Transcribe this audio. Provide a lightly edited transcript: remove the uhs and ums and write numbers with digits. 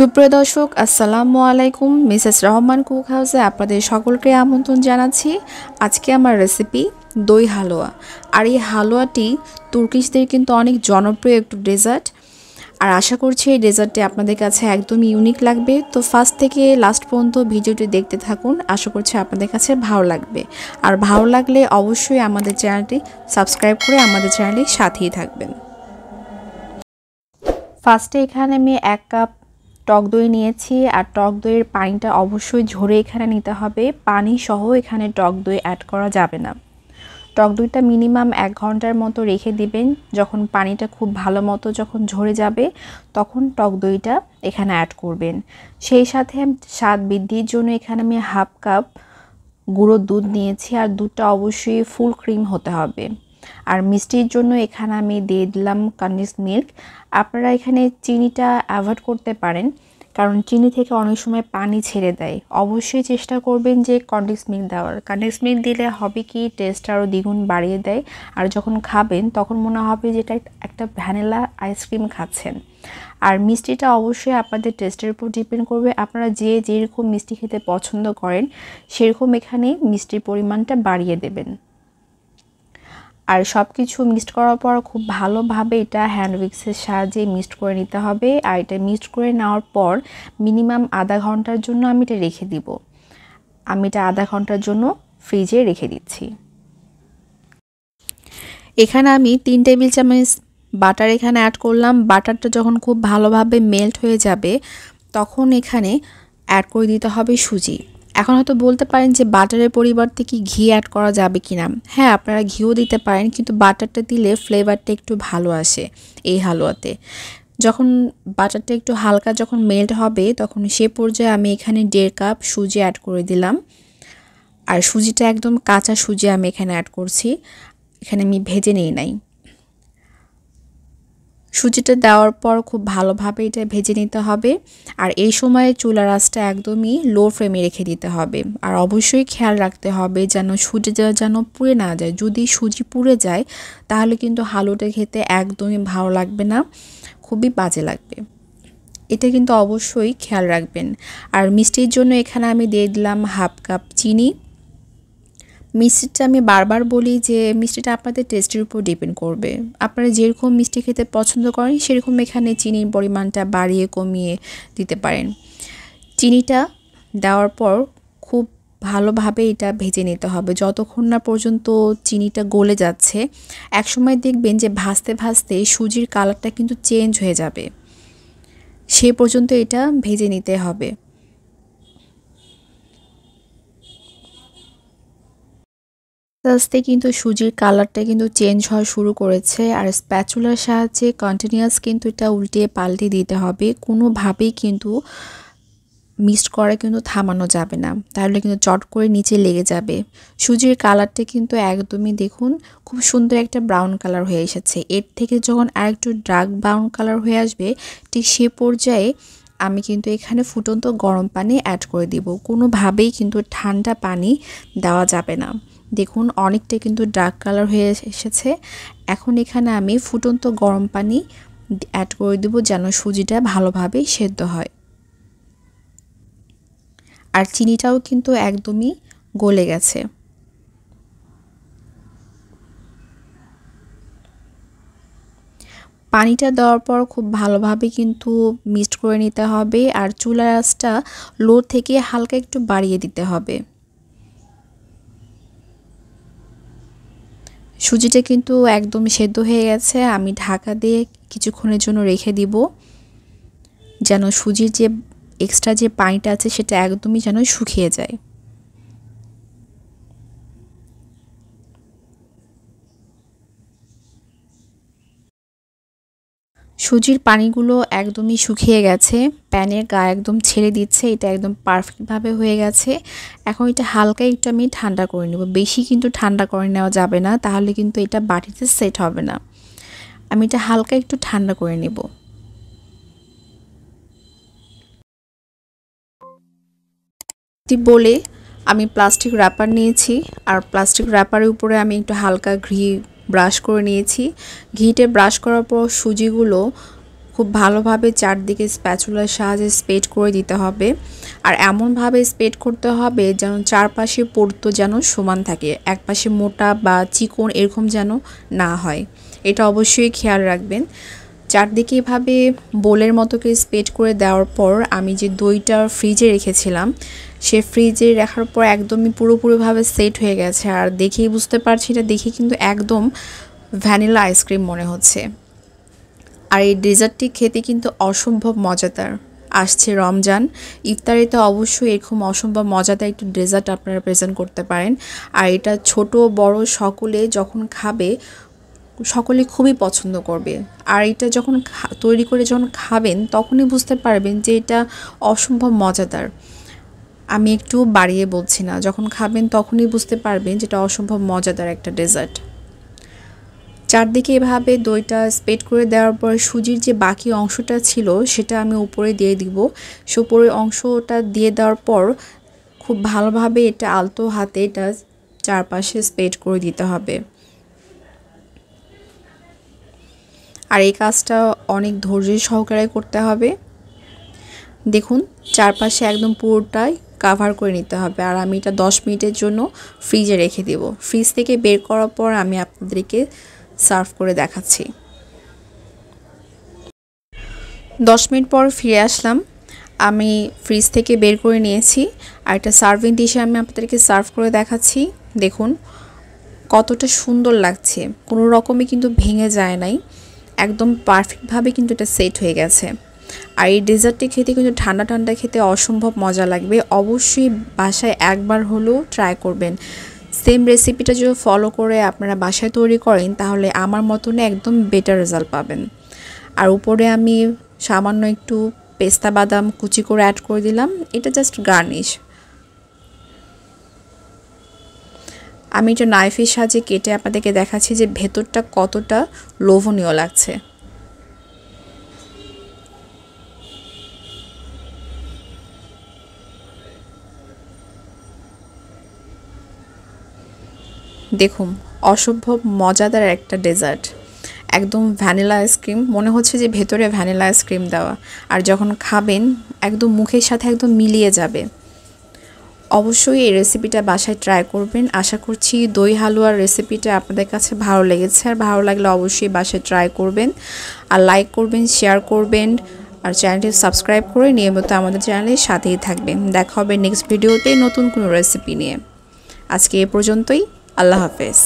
সুপ্রিয় দর্শক আসসালামু আলাইকুম। মিসেস রহমান কুক হাউসে আপনাদের সকলকে আমন্ত্রণ জানাচ্ছি। আজকে আমার রেসিপি দই হালুয়া। আর এই হালুয়াটি তুর্কিশদের কিন্তু অনেক জনপ্রিয় একটু ডেজার্ট। আর আশা করছি এই ডেজার্টটি আপনাদের কাছে একদমই ইউনিক লাগবে। তো ফার্স্ট থেকে লাস্ট পর্যন্ত ভিডিওটি দেখতে থাকুন, আশা করছি আপনাদের কাছে ভালো লাগবে। আর ভালো লাগলে অবশ্যই আমাদের চ্যানেলটি সাবস্ক্রাইব করে আমাদের চ্যানেলের সাথেই থাকবেন। ফার্স্টে এখানে আমি 1 কাপ টক দই নিয়েছি। আর টক দইয়ের পানিটা অবশ্যই ঝরে এখানে নিতে হবে, পানি সহ এখানে টক দই অ্যাড করা যাবে না। টক দইটা মিনিমাম 1 ঘন্টার মতো রেখে দিবেন। যখন পানিটা খুব ভালো মতো যখন ঝরে যাবে তখন টক দইটা এখানে অ্যাড করবেন। সেই সাথে স্বাদ বৃদ্ধির জন্য এখানে আমি 1/2 কাপ গুঁড়ো দুধ নিয়েছি। আর দুধটা অবশ্যই ফুল ক্রিম হতে হবে। আর মিষ্টির জন্য এখানে আমি দিয়ে দিলাম কনডেন্স মিল্ক। আপনারা এখানে চিনিটা অ্যাভয়েড করতে পারেন, কারণ চিনি থেকে অনেক সময় পানি ছেড়ে দেয়। অবশ্যই চেষ্টা করবেন যে কনডেন্স মিল্ক দেওয়ার। কনডেন্স মিল্ক দিলে হবে কি, টেস্ট আরও দ্বিগুণ বাড়িয়ে দেয়। আর যখন খাবেন তখন মনে হবে যে এটা একটা ভ্যানিলা আইসক্রিম খাচ্ছেন। আর মিষ্টিটা অবশ্যই আপনাদের টেস্টের উপর ডিপেন্ড করবে। আপনারা যেরকম মিষ্টি খেতে পছন্দ করেন সেরকম এখানে মিষ্টির পরিমাণটা বাড়িয়ে দেবেন। আর সব কিছু মিক্সড করার পর খুব ভালোভাবে এটা হ্যান্ড উইক্সের সাহায্যে মিক্সড করে নিতে হবে। আর এটা মিক্সড করে নেওয়ার পর মিনিমাম আধা ঘন্টার জন্য আমি এটা রেখে দিব। আমি এটা আধা ঘন্টার জন্য ফ্রিজে রেখে দিচ্ছি। এখানে আমি 3 টেবিল চামচ বাটার এখানে অ্যাড করলাম। বাটারটা যখন খুব ভালোভাবে মেল্ট হয়ে যাবে তখন এখানে অ্যাড করে দিতে হবে সুজি। এখন হয়তো বলতে পারেন যে বাটারের পরিবর্তে কি ঘি অ্যাড করা যাবে কিনা। হ্যাঁ, আপনারা ঘিও দিতে পারেন, কিন্তু বাটারটা দিলে ফ্লেভারটা একটু ভালো আসে এই হালুয়াতে। যখন বাটারটা একটু হালকা যখন মেল্ট হবে তখন সে পর্যায়ে আমি এখানে 1.5 কাপ সুজি অ্যাড করে দিলাম। আর সুজিটা একদম কাঁচা সুজি আমি এখানে অ্যাড করছি, এখানে আমি ভেজে নিই নাই। সুজিটা দেওয়ার পর খুব ভালোভাবে এটা ভেজে নিতে হবে। আর এই সময়ে চুলার আঁচটা একদমই লো ফ্লেমে রেখে দিতে হবে। আর অবশ্যই খেয়াল রাখতে হবে যেন সুজিটা যেন পুড়ে না যায়। যদি সুজি পুড়ে যায় তাহলে কিন্তু হালুয়াটা খেতে একদমই ভালো লাগবে না, খুবই বাজে লাগবে। এটা কিন্তু অবশ্যই খেয়াল রাখবেন। আর মিষ্টির জন্য এখানে আমি দিয়ে দিলাম 1/2 কাপ চিনি। মিষ্টিটা আমি বারবার বলি যে মিষ্টিটা আপনাদের টেস্টের উপর ডিপেন্ড করবে। আপনারা যেরকম মিষ্টি খেতে পছন্দ করেন সেরকম এখানে চিনির পরিমাণটা বাড়িয়ে কমিয়ে দিতে পারেন। চিনিটা দেওয়ার পর খুব ভালোভাবে এটা ভেজে নিতে হবে যতক্ষণ না পর্যন্ত চিনিটা গলে যাচ্ছে। একসময় দেখবেন যে ভাজতে ভাজতে সুজির কালারটা কিন্তু চেঞ্জ হয়ে যাবে, সে পর্যন্ত এটা ভেজে নিতে হবে। আস্তে আস্তে কিন্তু সুজির কালারটা কিন্তু চেঞ্জ হওয়া শুরু করেছে। আর স্প্যাচুলার সাহায্যে কন্টিনিউয়াস কিন্তু এটা উল্টে পাল্টে দিতে হবে। কোনোভাবেই কিন্তু মিক্সড করা কিন্তু থামানো যাবে না, তাহলে কিন্তু চট করে নিচে লেগে যাবে। সুজির কালারটা কিন্তু একদমই দেখুন খুব সুন্দর একটা ব্রাউন কালার হয়ে এসেছে। এর থেকে যখন আরেকটু ডার্ক ব্রাউন কালার হয়ে আসবে ঠিক সে পর্যায়ে আমি কিন্তু এখানে ফুটন্ত গরম পানি অ্যাড করে দিব। কোনোভাবেই কিন্তু ঠান্ডা পানি দেওয়া যাবে না। দেখুন অনেকটা কিন্তু ডার্ক কালার হয়ে এসেছে। এখন এখানে আমি ফুটন্ত গরম পানি অ্যাড করে দেব যেন সুজিটা ভালোভাবে সেদ্ধ হয়। আর চিনিটাও কিন্তু একদমই গলে গেছে। পানিটা দেওয়ার পর খুব ভালোভাবে কিন্তু মিক্সড করে নিতে হবে। আর চুলার আঁচটা লো থেকে হালকা একটু বাড়িয়ে দিতে হবে। সুজিটা কিন্তু একদম সেদ্ধ হয়ে গেছে। আমি ঢাকা দিয়ে কিছুক্ষণের জন্য রেখে দিব যেন সুজির যে এক্সট্রা যে পানিটা আছে সেটা একদমই যেন শুকিয়ে যায়। সুজির পানিগুলো একদমই শুকিয়ে গেছে, প্যানের গা একদম ছেড়ে দিচ্ছে। এটা একদম পারফেক্টভাবে হয়ে গেছে। এখন এটা হালকা একটু আমি ঠান্ডা করে নেব, বেশি কিন্তু ঠান্ডা করে নেওয়া যাবে না, তাহলে কিন্তু এটা বাটিতে সেট হবে না। আমি এটা হালকা একটু ঠান্ডা করে নেব। বলে আমি প্লাস্টিক র্যাপার নিয়েছি। আর প্লাস্টিক র্যাপারের উপরে আমি একটু হালকা ঘি ব্রাশ করে নিয়েছি। ঘিতে ব্রাশ করার পর সুজিগুলো খুব ভালোভাবে চারদিকে স্প্যাচুলার সাহায্যে স্প্রেড করে দিতে হবে। আর এমনভাবে স্প্রেড করতে হবে যেন চারপাশে পুরুত্ব যেন সমান থাকে, একপাশে মোটা বা চিকন এরকম যেন না হয়, এটা অবশ্যই খেয়াল রাখবেন। চারদিকে এভাবে বোলের মতো করে স্প্রেড করে দেওয়ার পর আমি যে দইটা ফ্রিজে রেখেছিলাম সে ফ্রিজে রাখার পর একদমই পুরোপুরিভাবে সেট হয়ে গেছে। আর দেখেই বুঝতে পারছি, এটা দেখে কিন্তু একদম ভ্যানিলা আইসক্রিম মনে হচ্ছে। আর এই ডেজার্টটি খেতে কিন্তু অসম্ভব মজাদার। আসছে রমজান, ইফতারিতে অবশ্যই এরকম অসম্ভব মজাদার একটু ডেজার্ট আপনারা প্রেজেন্ট করতে পারেন। আর এটা ছোট বড় সকলে যখন খাবে সকলে খুবই পছন্দ করবে। আর এটা যখন তৈরি করে যখন খাবেন তখনই বুঝতে পারবেন যে এটা অসম্ভব মজাদার। আমি একটু বাড়িয়ে বলছি না, যখন খাবেন তখনই বুঝতে পারবেন যেটা অসম্ভব মজাদার একটা ডেজার্ট। চারদিকে এভাবে দইটা স্প্রেড করে দেওয়ার পর সুজির যে বাকি অংশটা ছিল সেটা আমি উপরে দিয়ে দিব। সে উপরের অংশটা দিয়ে দেওয়ার পর খুব ভালোভাবে এটা আলতো হাতে এটা চারপাশে স্প্রেড করে দিতে হবে। আর এই কাজটা অনেক ধৈর্য সহকারে করতে হবে। দেখুন চারপাশে একদম পুরোটাই কাভার করে নিতে হবে। আর আমি এটা 10 মিনিটের জন্য ফ্রিজে রেখে দেব। ফ্রিজ থেকে বের করার পর আমি আপনাদেরকে সার্ভ করে দেখাচ্ছি। 10 মিনিট পর ফিরে আসলাম, আমি ফ্রিজ থেকে বের করে নিয়েছি। আর একটা সার্ভিং ডিশে আমি আপনাদেরকে সার্ভ করে দেখাচ্ছি। দেখুন কতটা সুন্দর লাগছে, কোনো রকমই কিন্তু ভেঙে যায় নাই, একদম পারফেক্টভাবে কিন্তু এটা সেট হয়ে গেছে। আর এই ডেজার্টটি খেতে কিন্তু ঠান্ডা ঠান্ডা খেতে অসম্ভব মজা লাগবে। অবশ্যই বাসায় একবার হলেও ট্রাই করবেন। সেম রেসিপিটা যদি ফলো করে আপনারা বাসায় তৈরি করেন তাহলে আমার মতন একদম বেটার রেজাল্ট পাবেন। আর উপরে আমি সামান্য একটু পেস্তা বাদাম কুচি করে অ্যাড করে দিলাম, এটা জাস্ট গার্নিশ। আমি এটা নাইফের সাহায্যে কেটে আপনাদেরকে দেখাচ্ছি যে ভেতরটা কতটা লোভনীয় লাগছে। দেখুন অসম্ভব মজাদার একটা ডেজার্ট, একদম ভ্যানিলা আইসক্রিম মনে হচ্ছে যে ভেতরে ভ্যানিলা আইসক্রিম দেওয়া। আর যখন খাবেন একদম মুখের সাথে একদম মিলিয়ে যাবে। অবশ্যই এই রেসিপিটা বাসায় ট্রাই করবেন। আশা করছি দই হালুয়ার রেসিপিটা আপনাদের কাছে ভালো লেগেছে। আর ভালো লাগলে অবশ্যই বাসায় ট্রাই করবেন, আর লাইক করবেন, শেয়ার করবেন, আর চ্যানেলটি সাবস্ক্রাইব করে নিয়মিত আমাদের চ্যানেলের সাথেই থাকবেন। দেখা হবে নেক্সট ভিডিওতে নতুন কোনো রেসিপি নিয়ে। আজকে এ পর্যন্তই, আল্লাহ হাফেজ।